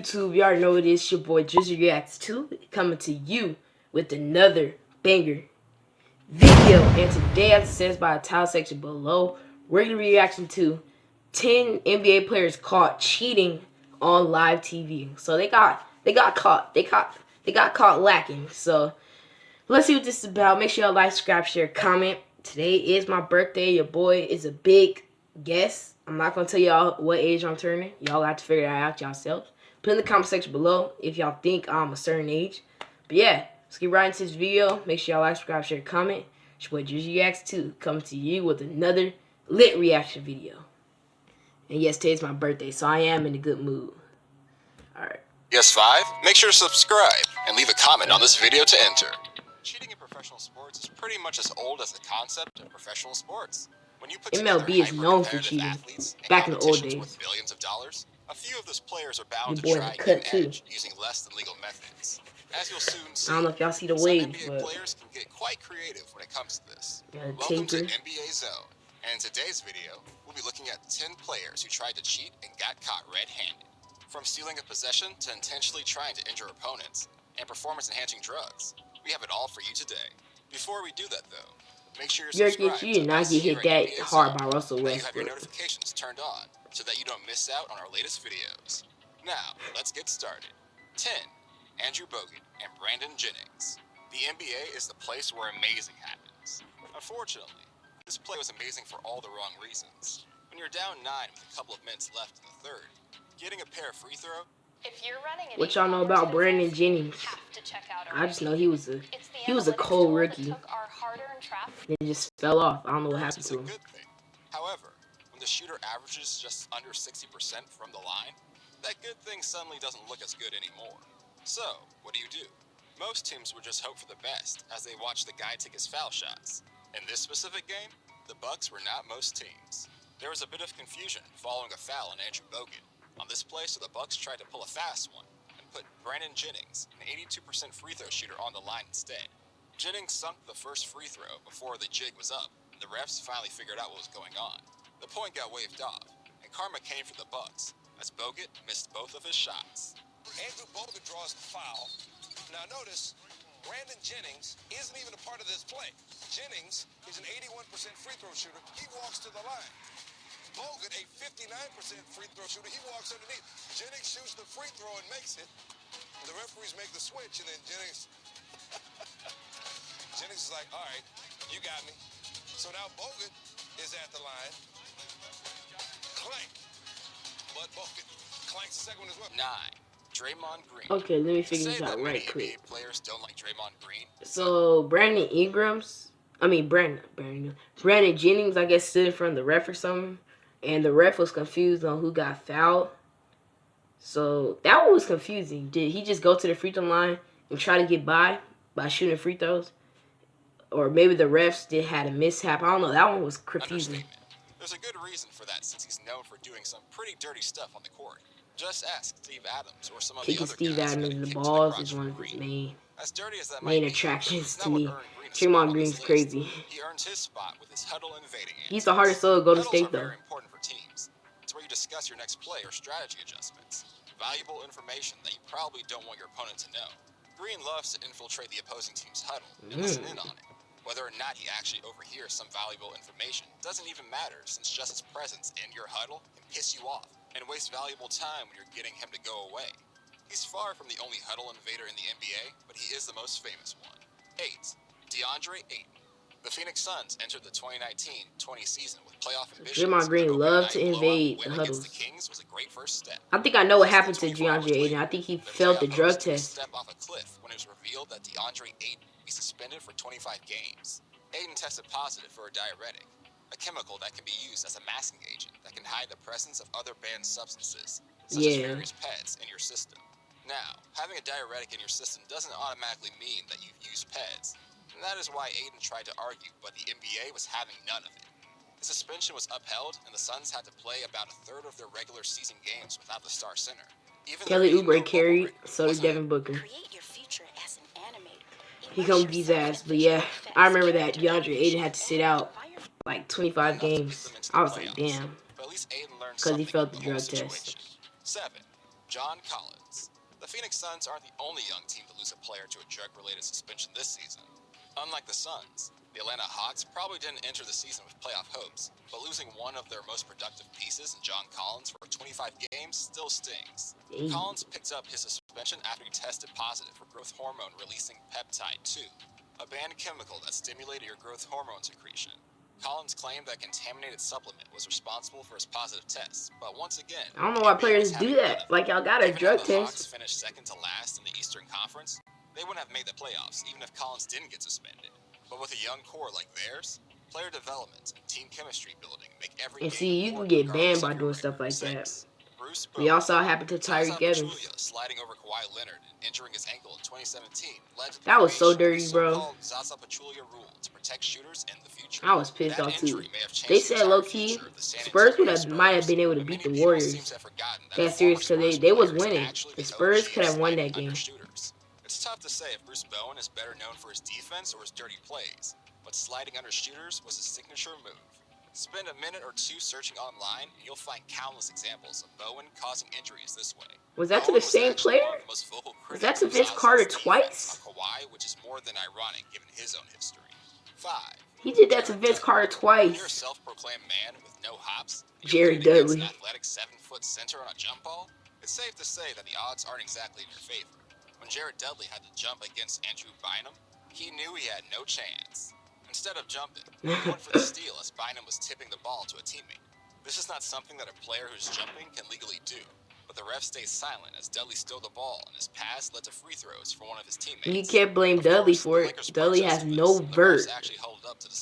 YouTube? You already know it is. Your boy Drizzzy Reacts Too, coming to you with another banger video. And today, as it says by the title section below, we're gonna be reacting to 10 NBA players caught cheating on live TV. So they got caught lacking. So let's see what this is about. Make sure y'all like, subscribe, share, comment. Today is my birthday. Your boy is a big guest. I'm not gonna tell y'all what age I'm turning. Y'all have to figure that out yourselves. Put in the comment section below if y'all think I'm a certain age. But yeah, let's get right into this video. Make sure y'all like, subscribe, share, comment. It's your boy Drizzzy Reacts Too, coming to you with another lit reaction video. And yes, today's my birthday, so I am in a good mood. Alright. Yes, 5. Make sure to subscribe and leave a comment on this video to enter. Cheating in professional sports is pretty much as old as the concept of professional sports. When you put MLB is known for cheating back in the old days. With billions of dollars, a few of those players are bound Your to boy try cut new too. edge using less than legal methods. As you'll soon see, I don't know if y'all see the some waves, NBA but players can get quite creative when it comes to this. taper. Welcome to NBA Zone, and in today's video, we'll be looking at 10 players who tried to cheat and got caught red-handed. From stealing a possession to intentionally trying to injure opponents and performance-enhancing drugs, we have it all for you today. Before we do that, though, make sure you're subscribed. You did not get hit that hard by Russell Westbrook. You have your notifications turned on so that you don't miss out on our latest videos. Now, let's get started. 10. Andrew Bogut and Brandon Jennings. The NBA is the place where amazing happens. Unfortunately, this play was amazing for all the wrong reasons. When you're down 9 with a couple of minutes left in the third, getting a pair free throw. What y'all know about Brandon Jennings? I just know he was a cold rookie. Then just fell off. I don't know what happened to him. However, when the shooter averages just under 60% from the line, that good thing suddenly doesn't look as good anymore. So, what do? Most teams would just hope for the best as they watch the guy take his foul shots. In this specific game, the Bucks were not most teams. There was a bit of confusion following a foul on Andrew Bogut on this play, so the Bucks tried to pull a fast one and put Brandon Jennings, an 82% free throw shooter, on the line instead. Jennings sunk the first free throw before the jig was up, and the refs finally figured out what was going on. The point got waved off, and karma came for the Bucks as Bogut missed both of his shots. Andrew Bogut draws the foul. Now notice, Brandon Jennings isn't even a part of this play. Jennings is an 81% free throw shooter. He walks to the line. Bogut, a 59% free throw shooter, he walks underneath. Jennings shoots the free throw and makes it. The referees make the switch, and then Jennings is like, all right, you got me. So now Bogut is at the line. Clank. But Bogut clanks the second one as well. 9. Draymond Green. Okay, let me figure this out right quick. Players don't like Draymond Green. So Brandon Jennings, I guess, stood in front of the ref or something, and the ref was confused on who got fouled. So that one was confusing. Did he just go to the free throw line and try to get by shooting free throws? Or maybe the refs had a mishap. I don't know. That one was confusing. There's a good reason for that, since he's known for doing some pretty dirty stuff on the court. Just ask Steve Adams or some of the other Steve guys Adams in the balls is one of his main attractions to me. Draymond Green's crazy. He earns his spot with his huddle invading it. He's the hardest soul to go to state, though. Very important for teams. It's where you discuss your next play or strategy adjustments. Valuable information that you probably don't want your opponent to know. Green loves to infiltrate the opposing team's huddle and listen in on it. Whether or not he actually overhears some valuable information doesn't even matter, since just his presence in your huddle can piss you off and waste valuable time when you're getting him to go away. He's far from the only huddle invader in the NBA, but he is the most famous one. 8. DeAndre Ayton. The Phoenix Suns entered the 2019-20 season with playoff ambitions. Draymond Green loved to invade the huddles. The Kings was a great first step. I think I know what happened to DeAndre Ayton. I think he failed the drug test. Step off a cliff when it was revealed that DeAndre Ayton would be suspended for 25 games. Ayton tested positive for a diuretic, a chemical that can be used as a masking agent that can hide the presence of other banned substances, such as various PEDs, in your system. Now, having a diuretic in your system doesn't automatically mean that you've used PEDs, and that is why Ayton tried to argue, but the NBA was having none of it. The suspension was upheld, and the Suns had to play about a third of their regular season games without the star center. Kelly Oubre carried, so did Devin Booker. He come beat his ass, but yeah, I remember that DeAndre Ayton had to sit out like 25 games. I was like, damn, because he failed the drug test. 7. John Collins. The Phoenix Suns aren't the only young team to lose a player to a drug-related suspension this season. Unlike the Suns, the Atlanta Hawks probably didn't enter the season with playoff hopes, but losing one of their most productive pieces in John Collins for 25 games still stings. Collins picked up his suspension after he tested positive for growth hormone releasing peptide 2, a banned chemical that stimulated your growth hormone secretion. Collins claimed that contaminated supplement was responsible for his positive tests, but once again, I don't know why players do that. Like, y'all got a drug the Hawks test. finished second to last in the Eastern Conference, they wouldn't have made the playoffs even if Collins didn't get suspended. But with a young core like theirs, player development and team chemistry building make every And game see, you can get banned by doing stuff like that. We also saw it happen to Tyreek Evans. Sliding over Kawhi Leonard and injuring his ankle in 2017 led to the That was so creation of the dirty, bro. so-called Zaza Pachulia rule to protect shooters in the future. I was pissed That off too. injury may have changed They the said entire low key, future of the San Spurs Antonio might have Spurs, been able to but beat the many people Warriors seem to have forgotten that that a series former because Spurs they was player is winning. actually The the Spurs OG could have won sliding that game. under shooters. It's tough to say if Bruce Bowen is better known for his defense or his dirty plays, but sliding under shooters was his signature move. Spend a minute or two searching online, and you'll find countless examples of Bowen causing injuries this way. Was that to the same player? Was that to Vince Carter twice? On Kawhi, which is more than ironic given his own history. 5. He did that to Vince Carter When you're a twice. self-proclaimed man with no hops, and Jared you're playing against Dudley. an athletic 7-foot center on a jump ball, it's safe to say that the odds aren't exactly in your favor. When Jared Dudley had to jump against Andrew Bynum, he knew he had no chance. Instead of jumping, he went for the steal as Bynum was tipping the ball to a teammate. This is not something that a player who's jumping can legally do, but the ref stays silent as Dudley stole the ball and his pass led to free throws for one of his teammates. You can't blame Dudley for it. Dudley has no vert.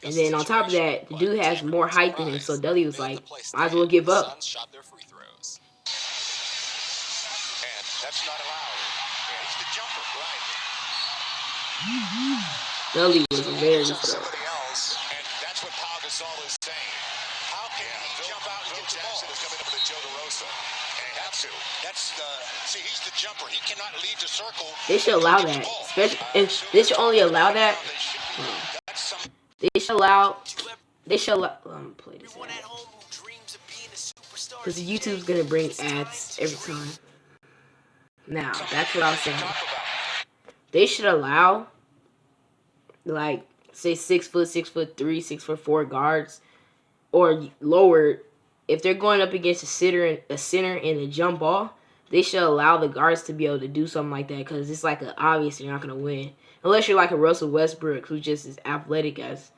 And then on top of that, the dude has more height than him, so Dudley was like, might as well give up. Suns shot their free throws. And that's not allowed. Yeah, he's the jumper, right? Dudley was very good. Somebody else, and that's what Pau Gasol is saying. How can he jump out and get the ball? Is coming up with a Joe DeRosa. They have to. That's the see. He's the jumper. He cannot leave the circle. They should allow that. Especially, if they should only allow that. They should allow. They should allow. I'm gonna play this because YouTube's gonna bring ads every time. Now that's what I was saying. They should allow, like, say 6', 6'3", 6'4" guards, or lower. If they're going up against a center in a jump ball, they should allow the guards to be able to do something like that because it's like obvious you're not gonna win unless you're like a Russell Westbrook who's just as athletic as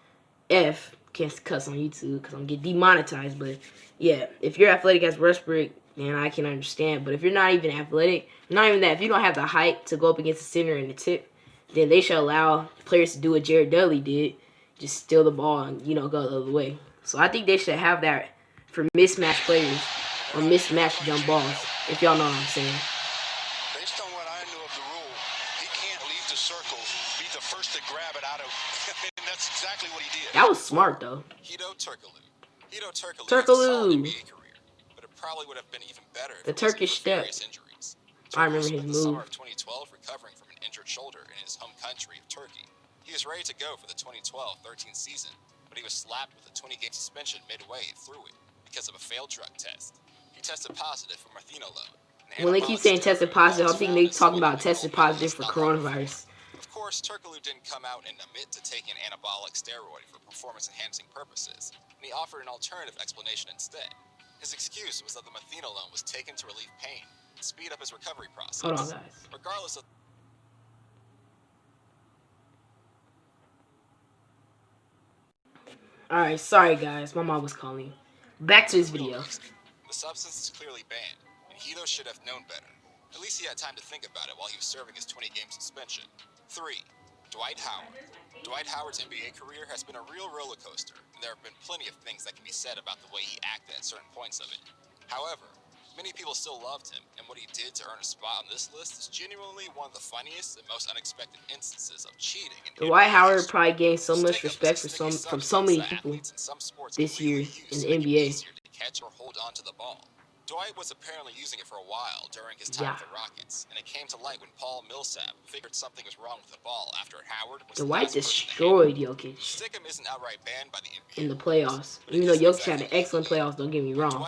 F. Can't cuss on YouTube because I'm gonna get demonetized. But yeah, if you're athletic as Westbrook, then I can understand. But if you're not even athletic, not even that, if you don't have the height to go up against the center and the tip, then they should allow players to do what Jared Dudley did, just steal the ball and go the other way. So I think they should have that for mismatched players or mismatched jump balls, if y'all know what I'm saying. Based on what I knew of the rule, he can't leave the circle, be the first to grab it out of, and that's exactly what he did. That was smart, though. Hedo Turkoglu. Turkoglu. Had a solid NBA career, but it probably would have been even better if the Turkish step. Injuries. I remember his move. The summer move. of 2012 recovering from an injured shoulder in his home country of Turkey. He was ready to go for the 2012-13 season, but he was slapped with a 20-game suspension midway through it because of a failed drug test. He tested positive for methinolone. When they keep saying tested positive, I'm thinking they talking about tested positive for coronavirus. Of course, Turkoglu didn't come out and admit to taking an anabolic steroid for performance-enhancing purposes, and he offered an alternative explanation instead. His excuse was that the methinolone was taken to relieve pain and speed up his recovery process. Hold on, guys. Regardless of Alright, sorry guys, my mom was calling. Back to this video. the substance is clearly banned, and Hedo should have known better. At least he had time to think about it while he was serving his 20-game suspension. 3. Dwight Howard. Dwight Howard's NBA career has been a real roller coaster, and there have been plenty of things that can be said about the way he acted at certain points of it. However, many people still loved him, and what he did to earn a spot on this list is genuinely one of the funniest and most unexpected instances of cheating. Dwight Howard probably gained so much respect from so many people this year in the NBA. To catch or hold on to the ball. Dwight was apparently using it for a while during his time with the Rockets, and it came to light when Paul Millsap figured something was wrong with the ball after Howard was Dwight destroyed Jokic Stickum isn't outright banned by the NBA in the playoffs. Even though Jokic had an excellent playoffs, don't get me wrong.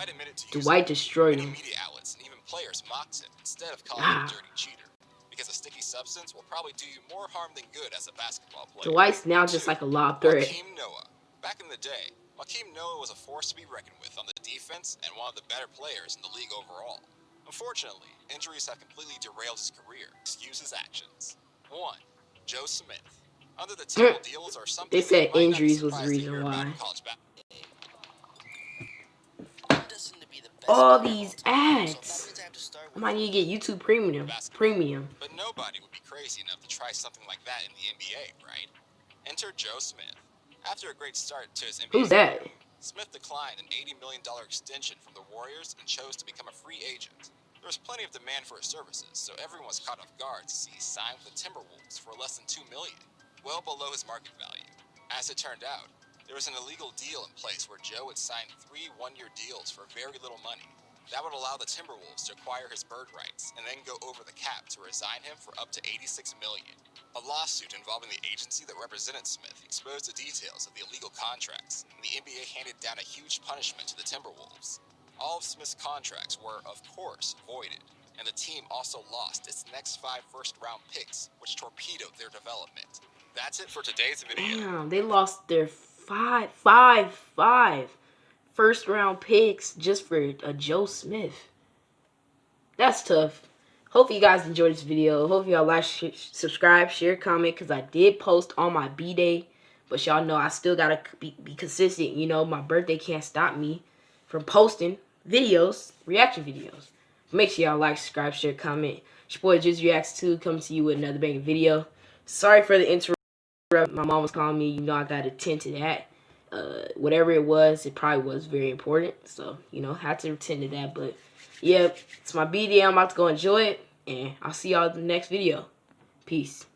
Dwight destroyed him. Media outlets and even players mocked him instead of calling him a dirty cheater, because a sticky substance will probably do you more harm than good as a basketball player. Dwight's now just like a lob threat. Joakim Noah. Back in the day, Joakim Noah was a force to be reckoned with on the defense and one of the better players in the league overall. Unfortunately, injuries have completely derailed his career. Excuse his actions. 1. Joe Smith. Under the table deals are something They said you might not be injuries was the surprised to reason hear about why. in college basketball. All these ads. I might need to get YouTube Premium. But nobody would be crazy enough to try something like that in the NBA, right? Enter Joe Smith. After a great start to his NBA Who's that? career, Smith declined an $80 million extension from the Warriors and chose to become a free agent. There was plenty of demand for his services, so everyone was caught off guard to see he signed with the Timberwolves for less than $2 million, well below his market value. As it turned out, there was an illegal deal in place where Joe would sign 3 one-year deals for very little money. That would allow the Timberwolves to acquire his bird rights and then go over the cap to resign him for up to $86 million. A lawsuit involving the agency that represented Smith exposed the details of the illegal contracts, and the NBA handed down a huge punishment to the Timberwolves. All of Smith's contracts were, of course, voided, and the team also lost its next 5 first-round picks, which torpedoed their development. That's it for today's video. Damn, they lost their five first round picks just for a Joe Smith. That's tough. Hope you guys enjoyed this video. Hope y'all like, subscribe, share, comment, because I did post on my B-Day. But y'all know I still got to be consistent. You know, my birthday can't stop me from posting videos, reaction videos. Make sure y'all like, subscribe, share, comment. It's your boy Drizzzy Reacts Too, coming to you with another banging video. Sorry for the interruption. My mom was calling me. You know, I got to attend to that. Whatever it was, it probably was very important. So, you know, had to attend to that. But, yeah, it's my B-Day. I'm about to go enjoy it. And I'll see y'all in the next video. Peace.